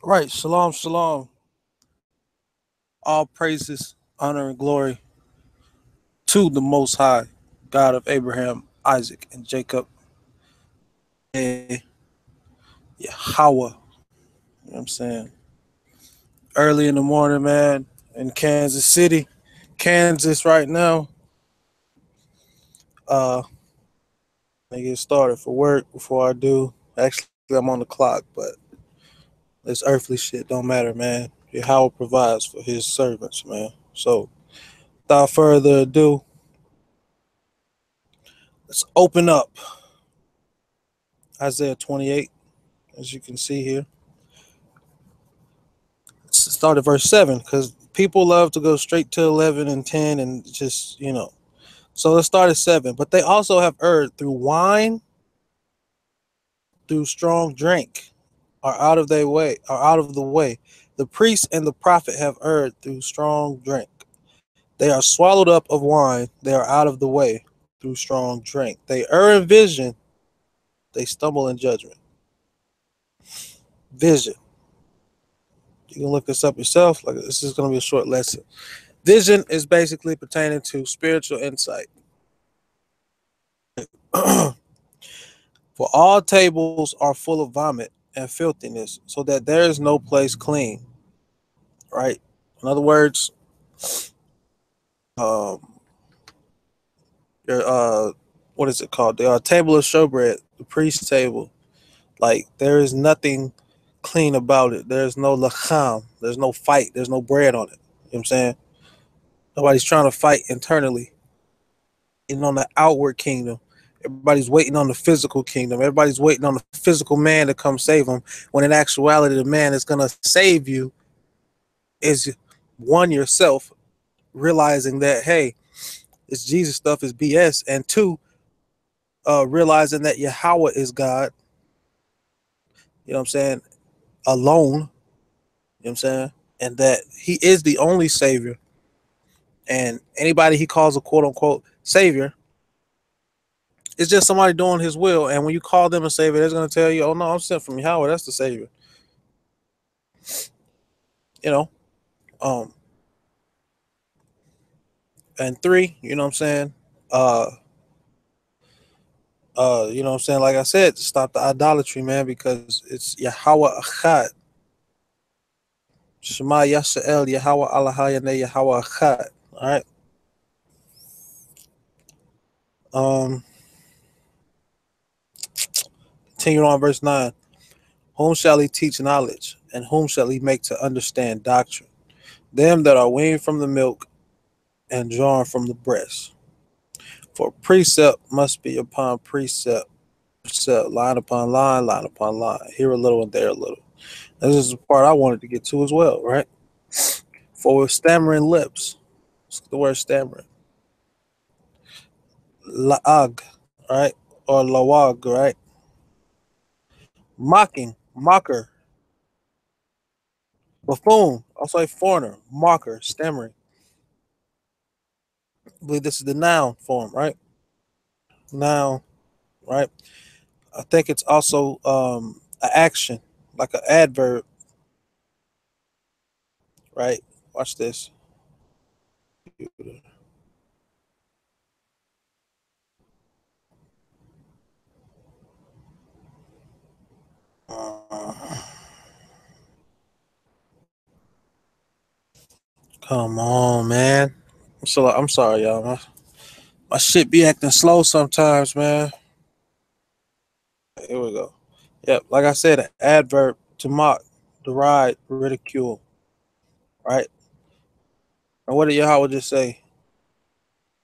Right. Shalom, shalom. All praises, honor, and glory to the Most High, God of Abraham, Isaac, and Jacob. Yahawah. You know what I'm saying? Early in the morning, man, in Kansas City, Kansas right now. I get started for work before I do. Actually, I'm on the clock, but this earthly shit don't matter, man. Yahweh provides for his servants, man. So, without further ado, let's open up Isaiah 28, as you can see here. Start at verse 7 because people love to go straight to 11 and 10 and just. So let's start at 7. But they also have erred through wine, through strong drink, are out of the way. The priest and the prophet have erred through strong drink. They are swallowed up of wine, they are out of the way through strong drink. They err in vision, they stumble in judgment. Vision. You can look this up yourself. Like, this is going to be a short lesson. Vision is basically pertaining to spiritual insight. For all tables are full of vomit and filthiness, so that there is no place clean. Right? In other words, um, your what is it called? The table of showbread, the priest's table. Like, there is nothing clean about it. There's no lacham. There's no fight. There's no bread on it. You know what I'm saying? Nobody's trying to fight internally and on the outward kingdom. Everybody's waiting on the physical kingdom. Everybody's waiting on the physical man to come save them. When in actuality, the man that's going to save you is one, yourself, realizing that, hey, this Jesus stuff is BS. And two, realizing that Yahweh is God. You know what I'm saying? Alone. You know what I'm saying? And that he is the only savior. And anybody he calls a quote unquote savior, it's just somebody doing his will. And when you call them a savior, they're going to tell you, oh, no, I'm sent from Yahweh. That's the savior. You know? Um, and three, you know what I'm saying? Uh, you know what I'm saying? Like I said, stop the idolatry, man, because it's Yahweh Achad. Shema Yashael, Yahweh Allahayane, Yahweh Achad. All right. Um, Continue on verse 9. Whom shall he teach knowledge, and whom shall he make to understand doctrine? Them that are weaned from the milk and drawn from the breast. For precept must be upon precept, precept, line upon line upon line, here a little and there a little. This is the part I wanted to get to as well, right? For with stammering lips, what's the word stammering? Laag, right? Or lawag, right? Mocking, mocker, buffoon, also a foreigner, mocker, stammering. I believe this is the noun form, right? Noun, right? I think it's also an action, like an adverb, right? Watch this. Come on, man. I'm sorry, y'all. My shit be acting slow sometimes, man. Here we go. Yep, like I said, an adverb to mock, deride, ridicule, right? And what did Yahweh just say?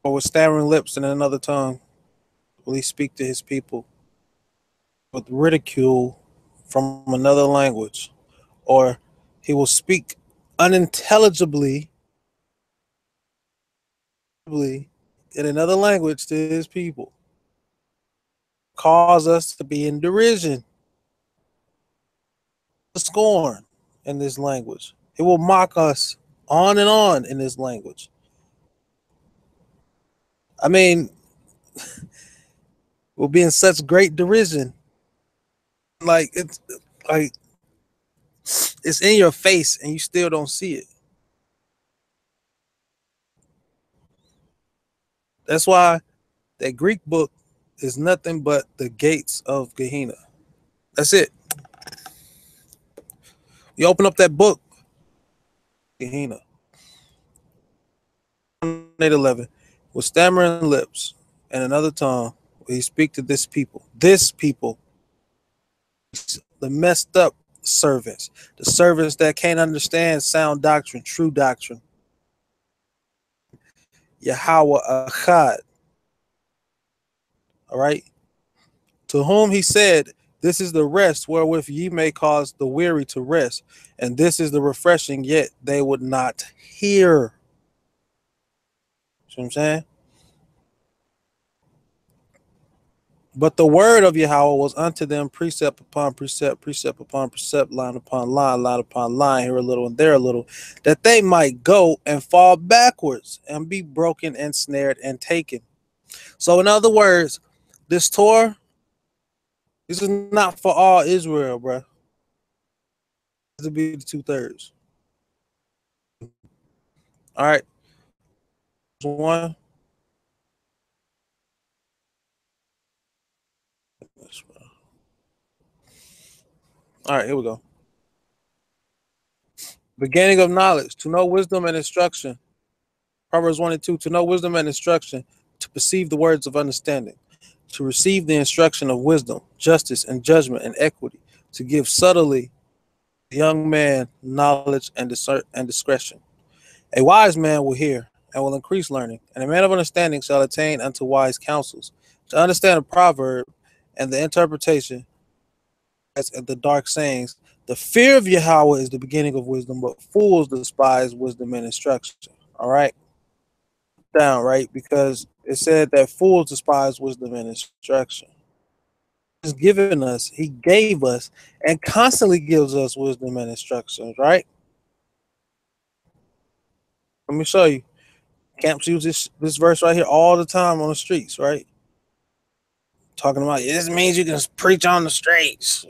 Or with stammering lips and another tongue will he speak to his people with ridicule from another language, or he will speak unintelligibly in another language to his people, cause us to be in derision, scorn in this language. It will mock us on and on in this language. I mean, we'll be in such great derision. Like, it's like It's in your face and you still don't see it. That's why that Greek book is nothing but the gates of Gehenna. That's it. You open up that book, Gehenna. 8:11, with stammering lips and another tongue, will he speak to this people, the messed up servants, the servants that can't understand sound doctrine, true doctrine. Yahawah Achad. All right. To whom he said, this is the rest wherewith ye may cause the weary to rest, and this is the refreshing, yet they would not hear. See what I'm saying? But the word of Yahweh was unto them precept upon precept, precept upon precept, line upon line upon line, here a little and there a little, that they might go and fall backwards and be broken and snared and taken. So, in other words, this Torah, this is not for all Israel, bro. To be the 2/3. All right. One. All right, here we go. Beginning of knowledge, to know wisdom and instruction. Proverbs 1 and 2, to know wisdom and instruction, to perceive the words of understanding, to receive the instruction of wisdom, justice, and judgment, and equity, to give subtly the young man knowledge and discretion. A wise man will hear and will increase learning, and a man of understanding shall attain unto wise counsels. To understand a proverb and the interpretation and the dark sayings, the fear of Yahweh is the beginning of wisdom, but fools despise wisdom and instruction. All right. Down, right? Because it said that fools despise wisdom and instruction. He's given us, he gave us, and constantly gives us wisdom and instructions, right? Let me show you. Camps use this verse right here all the time on the streets, right? Talking about this means you can preach on the streets,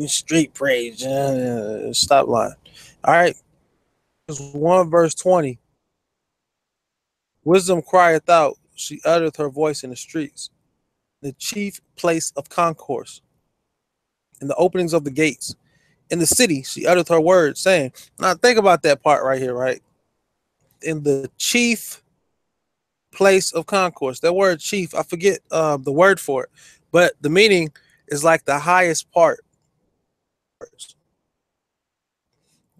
street praise. Stop lying. All right. There's 1 verse 20. Wisdom crieth out, she uttereth her voice in the streets, the chief place of concourse, in the openings of the gates. In the city, she uttereth her words, saying, now think about that part right here, right? In the chief place of concourse. That word chief, I forget the word for it, but the meaning is like the highest part,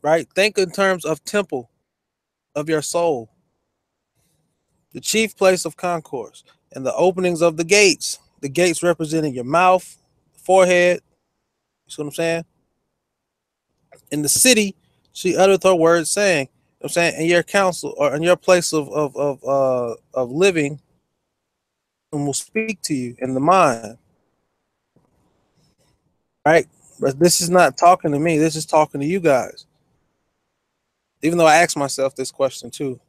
right? Think in terms of temple of your soul, the chief place of concourse, and the openings of the gates representing your mouth, forehead. You see what I'm saying? In the city, she uttered her words, saying, I'm saying, in your counsel or in your place of living, and will speak to you in the mind, right? But this is not talking to me. This is talking to you guys. Even though I asked myself this question too.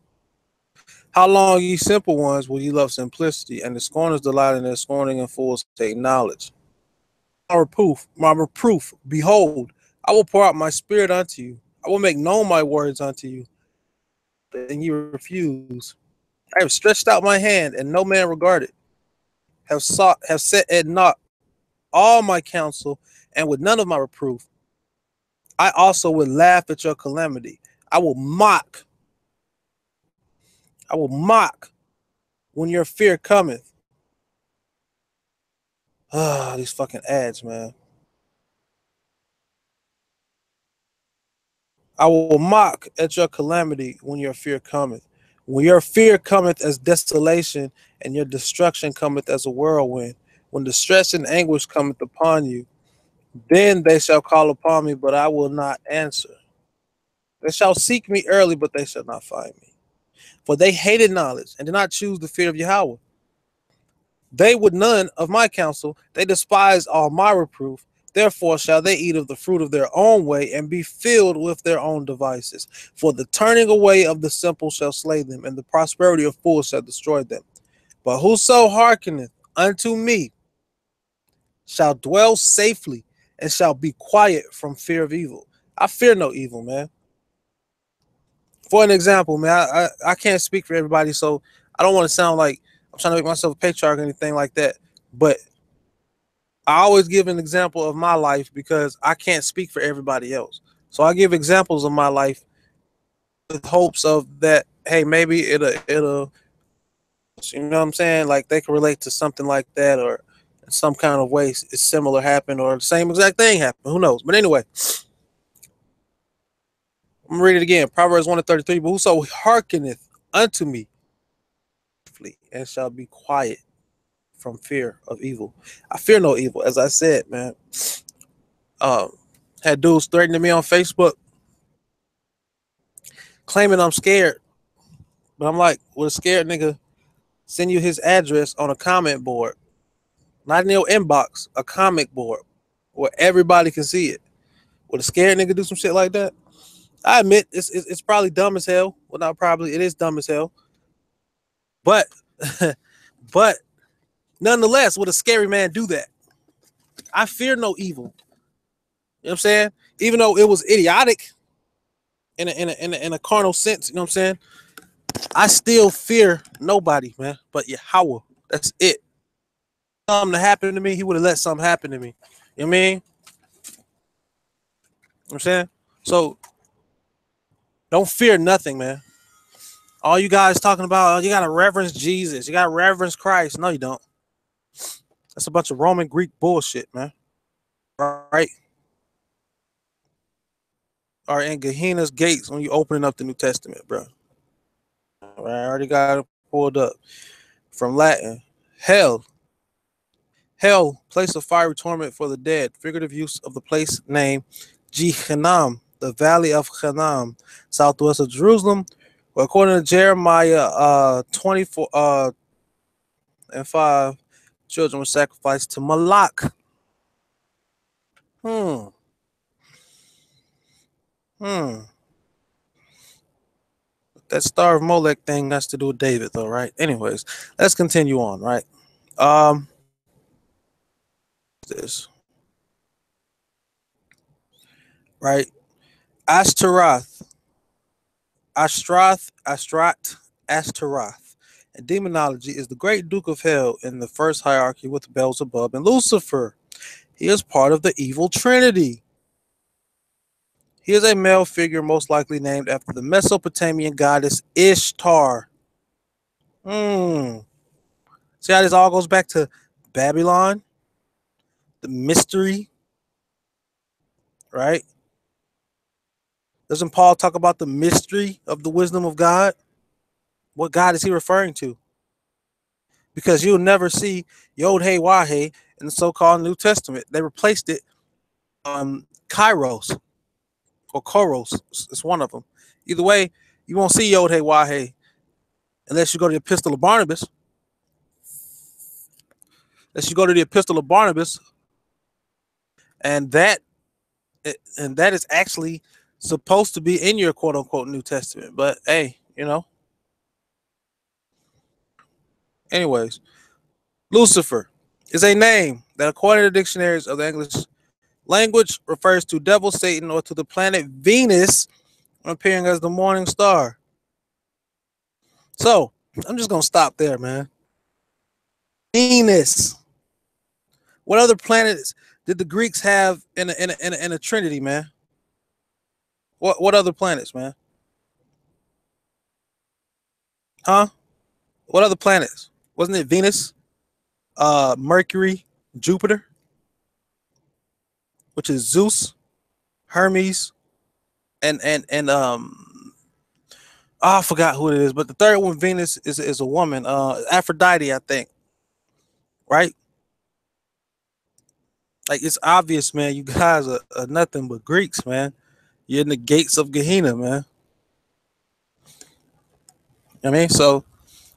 How long, ye simple ones, will ye love simplicity, and the scorners delight in their scorning, and fools take knowledge? My reproof, behold, I will pour out my spirit unto you. I will make known my words unto you, and you refuse. I have stretched out my hand, and no man regarded. Have set at naught all my counsel, and with none of my reproof. I also would laugh at your calamity. I will mock. I will mock when your fear cometh. Ah, these fucking ads, man. I will mock at your calamity when your fear cometh. When your fear cometh as desolation, and your destruction cometh as a whirlwind, when distress and anguish cometh upon you, then they shall call upon me, but I will not answer. They shall seek me early, but they shall not find me. For they hated knowledge and did not choose the fear of Yahweh. They would none of my counsel. They despised all my reproof. Therefore shall they eat of the fruit of their own way, and be filled with their own devices. For the turning away of the simple shall slay them, and the prosperity of fools shall destroy them. But whoso hearkeneth unto me shall dwell safely, and shall be quiet from fear of evil. I fear no evil, man. For an example, man, I can't speak for everybody, so I don't want to sound like I'm trying to make myself a patriarch or anything like that. But I always give an example of my life because I can't speak for everybody else. So I give examples of my life with hopes of that. Hey, maybe it'll you know what I'm saying? Like they can relate to something like that, or in some kind of way it's similar happen, or the same exact thing happen. Who knows? But anyway, I'm gonna read it again. Proverbs 1:33. But whoso hearkeneth unto me and shall be quiet from fear of evil. I fear no evil, as I said, man. Um, had dudes threatening me on Facebook, claiming I'm scared, but I'm like, would a scared nigga send you his address on a comment board, not in your inbox, a comic board where everybody can see it? Would a scared nigga do some shit like that? I admit it's probably dumb as hell. Well, not probably, it is dumb as hell. But but nonetheless, would a scary man do that? I fear no evil. You know what I'm saying? Even though it was idiotic in a carnal sense, you know what I'm saying? I still fear nobody, man. But Yahawah, that's it. Something to happen to me, he would have let something happen to me. You know what I mean? You know what I'm saying? So don't fear nothing, man. All you guys talking about, oh, you gotta reverence Jesus, you gotta reverence Christ. No, you don't. That's a bunch of Roman Greek bullshit, man. Right? Or in Geheena's gates when you opening up the New Testament, bro. Right, I already got it pulled up from Latin. Hell, hell, place of fiery torment for the dead. Figurative use of the place name GEHEENA, the valley of Hinnom, southwest of Jerusalem. Well, according to Jeremiah 24 and 5, children were sacrificed to Moloch. Hmm. Hmm. That Star of Molech thing has to do with David, though, right? Anyways, let's continue on, right? Um, this, right? Ashtaroth, Ashtaroth. And demonology is the great Duke of Hell in the first hierarchy with Beelzebub and Lucifer. He is part of the evil trinity. He is a male figure most likely named after the Mesopotamian goddess Ishtar. Hmm. See how this all goes back to Babylon, the mystery, right? Doesn't Paul talk about the mystery of the wisdom of God? What God is he referring to? Because you'll never see Yod Hey Wahe in the so-called New Testament. They replaced it Kairos or Koros. It's one of them. Either way, you won't see Yod Hey Wahe unless you go to the Epistle of Barnabas. Unless you go to the Epistle of Barnabas, and that is actually supposed to be in your quote unquote New Testament. But hey, anyways, Lucifer is a name that, according to the dictionaries of the English language, refers to devil Satan or to the planet Venus appearing as the morning star. So I'm just gonna stop there, man. Venus. What other planets did the Greeks have in a trinity, man? What other planets, man? Huh? What other planets? Wasn't it Venus, Mercury, Jupiter, which is Zeus, Hermes, and oh, I forgot who it is, but the third one, Venus, is a woman, Aphrodite, I think, right? Like it's obvious, man. You guys are nothing but Greeks, man. You're in the gates of Gehenna, man. You know what I mean, so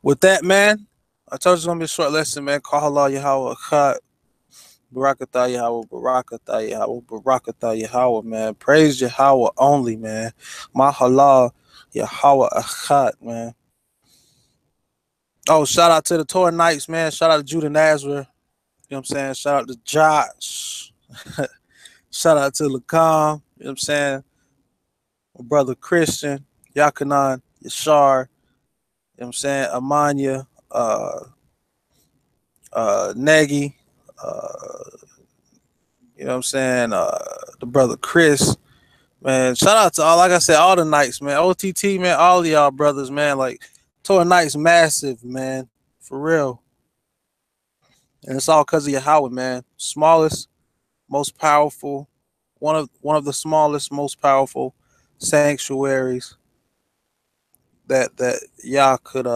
with that, man, I told you it's gonna be a short lesson, man. Call Allah Yahawah Akkad. Barakatah Yahweh, Barakatah Yahweh, Barakatah Yahweh, man. Praise Yahweh only, man. Mahallah Yahweh Akkad, man. Oh, shout out to the Torah Knights, man. Shout out to Judah Nazareth. You know what I'm saying? Shout out to Josh. Shout out to Lacom. You know know what I'm saying? My brother Christian, Yakanan, Yashar, you know what I'm saying? Amanya, Nagy, uh, you know what I'm saying? The brother Chris, man. Shout out to all, like I said, all the Knights, man. OTT, man, all of y'all brothers, man. Like, Torah Knights massive, man. For real. And it's all because of Yahawah, man. Smallest, most powerful, one of the smallest, most powerful sanctuaries that y'all could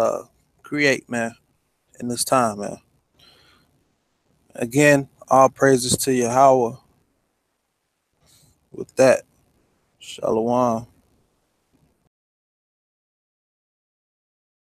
create, man, in this time, man. Again, all praises to Yahawah with that. Shalom.